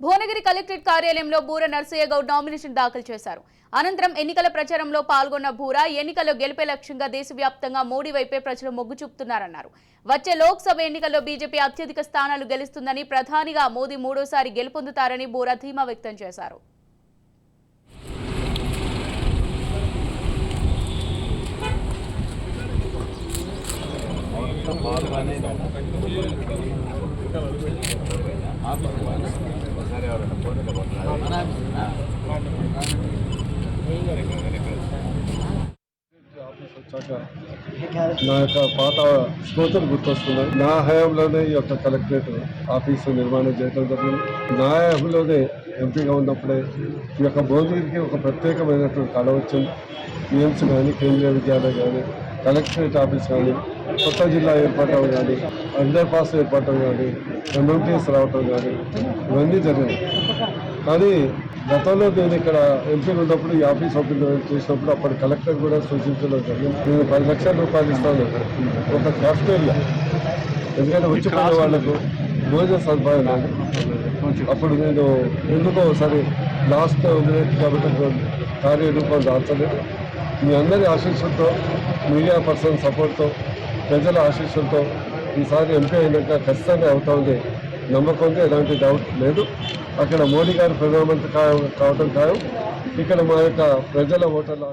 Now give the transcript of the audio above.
Bhuvanagiri collectorate కార్యాలయంలో బూర Narsaiah Goud nomination దాఖలు చేశారు. అనంతరం ఎన్నికల ప్రచారంలో పాల్గొన్న బూర ఎన్నికల్లో గెలిపే లక్ష్యంగా దేశవ్యాప్తంగా మోడీ వైపే ప్రజలు మొగ్గు చూపుతున్నారన్నారు. వచ్చే లోక్సభ ఎన్నికల్లో బీజేపీ అత్యధిక స్థానాలు గెలుస్తుందని, ప్రధానిగా మోదీ మూడోసారి గెలుపొందుతారని బూర ధీమా వ్యక్తం చేశారు. నా యొక్క పాత స్నేహితులు గుర్తొస్తున్నాయి. నా హయాంలోనే ఈ యొక్క కలెక్టరేట్ ఆఫీసు నిర్మాణం చేయడం జరిగింది. నా హయాంలోనే ఎంపీగా ఉన్నప్పుడే ఈ యొక్క భువనగిరికి ఒక ప్రత్యేకమైనటువంటి కళ వచ్చింది. పిఎంసీ కానీ, కేంద్రీయ విద్యాలయం కానీ, కలెక్టరేట్ ఆఫీస్ కానీ, కొత్త జిల్లా ఏర్పడటం కానీ, అండర్ పాస్ ఏర్పడటం కానీ, ఎంఎంటీఎస్ రావటం కానీ ఇవన్నీ జరిగాయి. కానీ గతంలో నేను ఇక్కడ ఎంపీ ఉన్నప్పుడు ఈ ఆఫీస్ ఓపెన్ చేసినప్పుడు అప్పటి కలెక్టర్ కూడా సూచించడం జరిగింది. నేను 10 లక్షల రూపాయలు ఇస్తాను ఒక క్యాఫ్టేరియా, ఎందుకంటే వచ్చిపోయిన వాళ్లకు భోజన సదుపాయం లేదు. అప్పుడు నేను ఎందుకో ఒకసారి లాస్ట్ మినిట్ కాబట్టి కార్యరూపం దాల్చలేదు. మీ అందరి ఆశీస్సులతో, మీడియా పర్సన్ సపోర్ట్తో, ప్రజల ఆశీస్సులతో ఈసారి ఎంపీ అయినాక ఖచ్చితంగా అవుతుంది నమ్మకం ఉంది. ఎలాంటి డౌట్ లేదు. అక్కడ మోడీ గారు ప్రధానమంత్రి కావడం ఖాయం. ఇక్కడ మా యొక్క ప్రజల ఓటర్ల